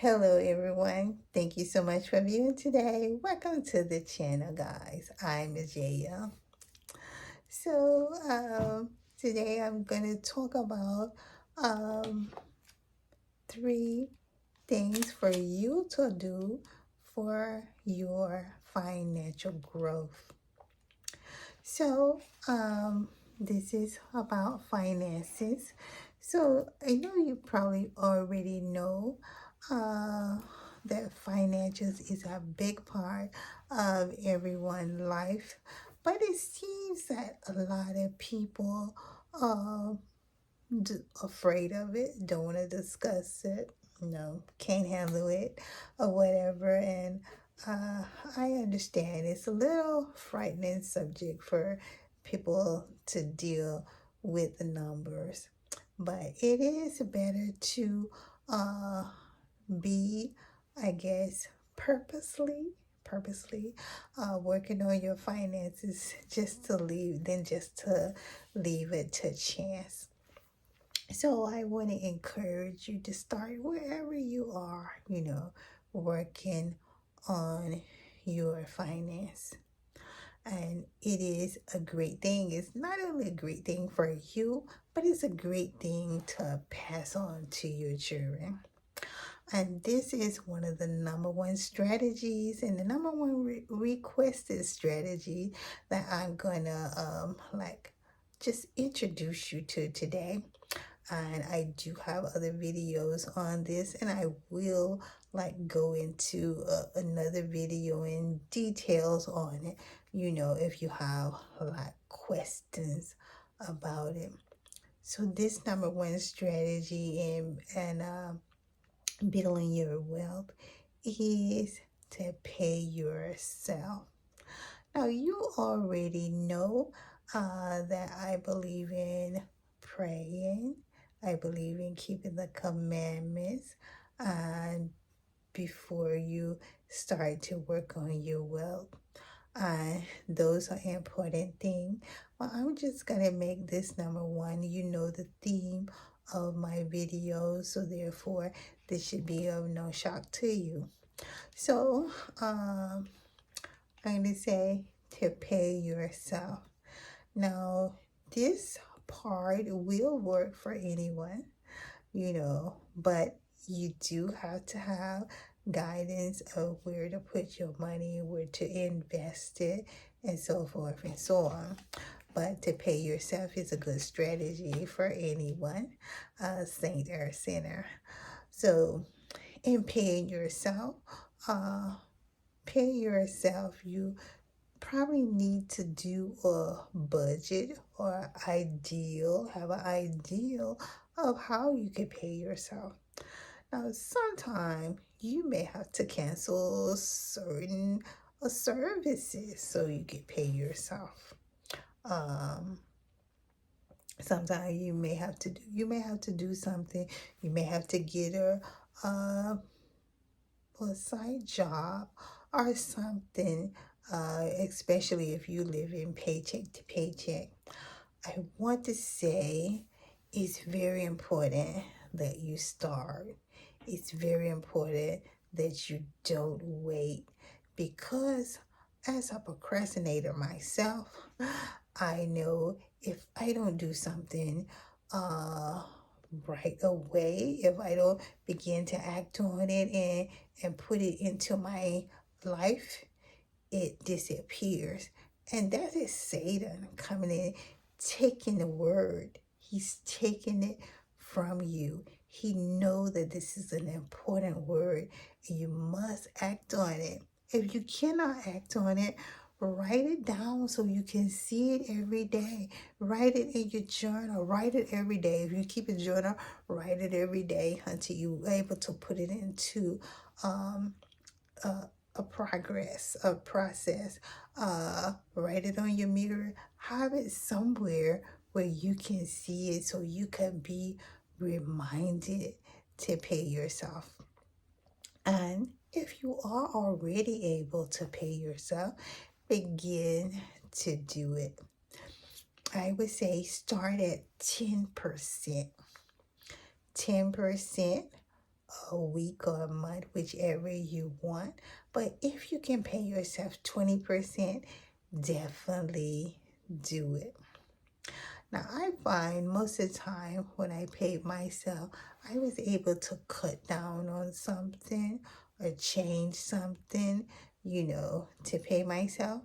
Hello, everyone. Thank you so much for viewing today. Welcome to the channel, guys. I'm Ajaya. Today I'm going to talk about um, three things for you to do for your financial growth. So, this is about finances. So, I know you probably already know uh, that finances is a big part of everyone's life, but it seems that a lot of people are afraid of it, don't want to discuss it, can't handle it, or whatever. And uh, I understand it's a little frightening subject for people to deal with the numbers, but it is better to uh, be, I guess, purposely working on your finances just to leave than just to leave it to chance. So I want to encourage you to start wherever you are, working on your finance. And it is a great thing. It's not only a great thing for you, but it's a great thing to pass on to your children. And this is one of the number one strategies and the number one requested strategy that I'm gonna just introduce you to today. And I do have other videos on this, and I will go into another video in details on it, if you have questions about it. So this number one strategy and building your wealth is to pay yourself. Now, you already know that I believe in praying. I believe in keeping the commandments and before you start to work on your wealth. Those are important things. Well, I'm just going to make this number one. You know the theme of my videos, so therefore this should be of no shock to you. So, I'm going to say to pay yourself. Now, this part will work for anyone, but you do have to have guidance of where to put your money, where to invest it, and so forth and so on. But to pay yourself is a good strategy for anyone, saint or sinner. So, in paying yourself, you probably need to do a budget or have an ideal of how you can pay yourself. Now, sometimes you may have to cancel certain services so you can pay yourself. Sometimes you may have to do something. You may have to get a side job or something, especially if you live in paycheck to paycheck. I want to say it's very important that you start. It's very important that you don't wait, because as a procrastinator myself, I know if I don't do something right away, if I don't begin to act on it and put it into my life, it disappears. And that is Satan coming in, taking the word. He's taking it from you. He knows that this is an important word and you must act on it. If you cannot act on it, write it down so you can see it every day. Write it in your journal. Write it every day. If you keep a journal, write it every day until you're able to put it into a process. Write it on your mirror. Have it somewhere where you can see it so you can be reminded to pay yourself. And if you are already able to pay yourself, begin to do it. I would say start at 10%. 10% a week or a month, whichever you want. But if you can pay yourself 20%, definitely do it. Now, I find most of the time when I paid myself, I was able to cut down on something or change something, to pay myself.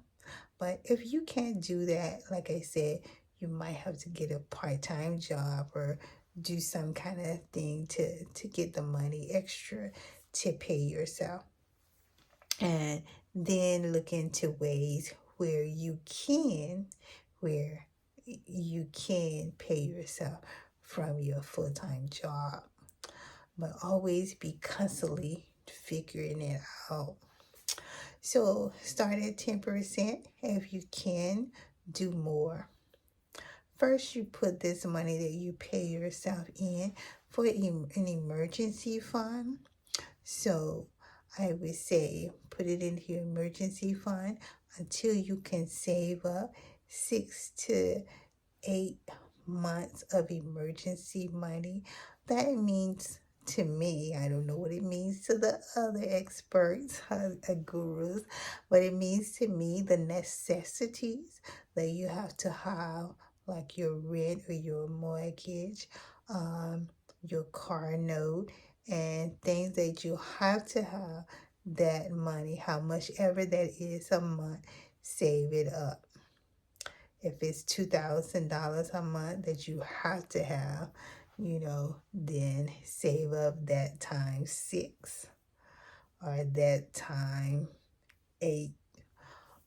But if you can't do that, like I said, you might have to get a part-time job or do some kind of thing to get the money extra to pay yourself. And then look into ways where you can pay yourself from your full-time job. But always be constantly figuring it out. So start at 10%. If you can, do more. First, you put this money that you pay yourself in for an emergency fund. So I would say put it into your emergency fund until you can save up 6 to 8 months of emergency money. That means to me, I don't know what it means to the other experts, gurus, but it means to me the necessities that you have to have, like your rent or your mortgage, your car note, and things that you have to have. That money, how much ever that is a month, save it up. If it's $2,000 a month that you have to have, then save up that times 6 or that time 8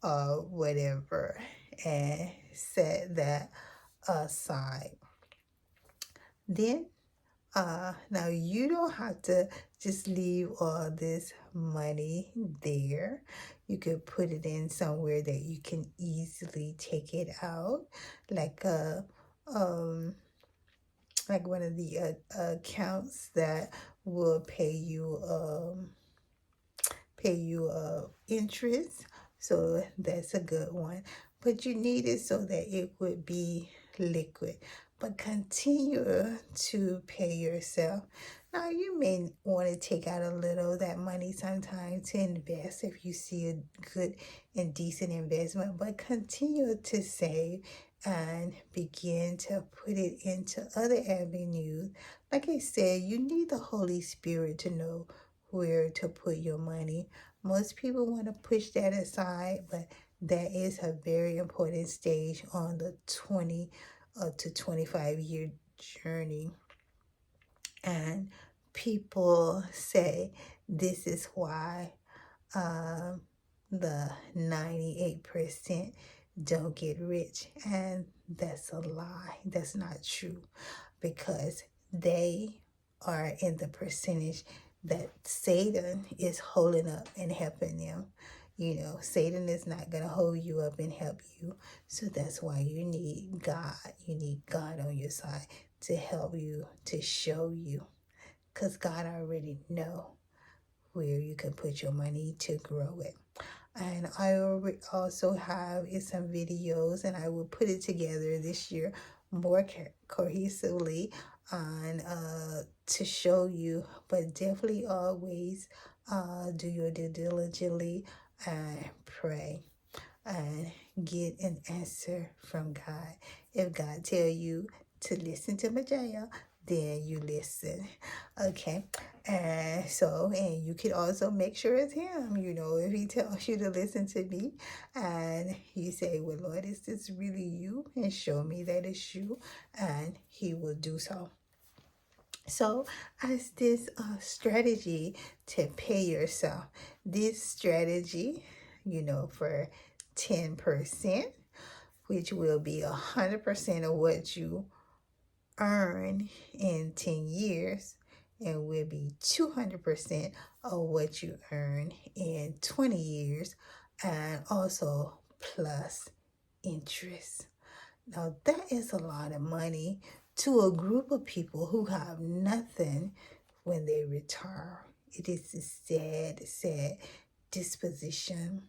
or whatever, and set that aside. Then now you don't have to just leave all this money there. You could put it in somewhere that you can easily take it out, like like one of the accounts that will pay you interest. So that's a good one. But you need it so that it would be liquid. But continue to pay yourself. Now, you may want to take out a little of that money sometime to invest if you see a good and decent investment, but continue to save and begin to put it into other avenues. Like I said, you need the Holy Spirit to know where to put your money. Most people want to push that aside, but that is a very important stage on the 20 to 25-year journey. And people say this is why the 98% don't get rich. And that's a lie. That's not true, because they are in the percentage that Satan is holding up and helping them. Satan is not going to hold you up and help you. So that's why you need God. You need God on your side to help you, to show you. Because God already know where you can put your money to grow it. And I also have some videos, and I will put it together this year more cohesively on to show you. But definitely always do your due diligently and pray and get an answer from God. If God tell you to listen to Majaya, then you listen. Okay. And you can also make sure it's him, if he tells you to listen to me and you say, well, Lord, is this really you? And show me that it's you, and he will do so. So as this strategy to pay yourself, this strategy, for 10%, which will be 100% of what you earn in 10 years, and will be 200% of what you earn in 20 years, and also plus interest. Now, that is a lot of money to a group of people who have nothing when they retire. It is a sad, sad disposition.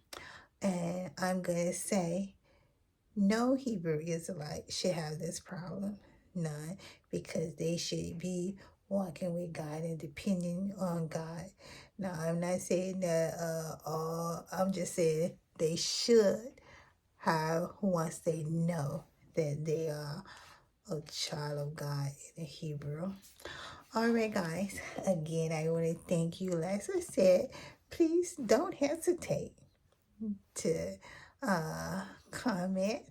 And I'm going to say, no Hebrew Israelite should have this problem. None. Because they should be walking with God and depending on God. Now, I'm not saying that I'm just saying they should have once they know that they are a child of God in the Hebrew. All right, guys. Again, I want to thank you. As I said, please don't hesitate to comment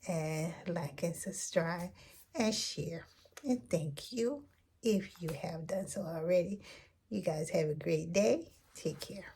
and like and subscribe and share. And thank you if you have done so already. You guys have a great day. Take care.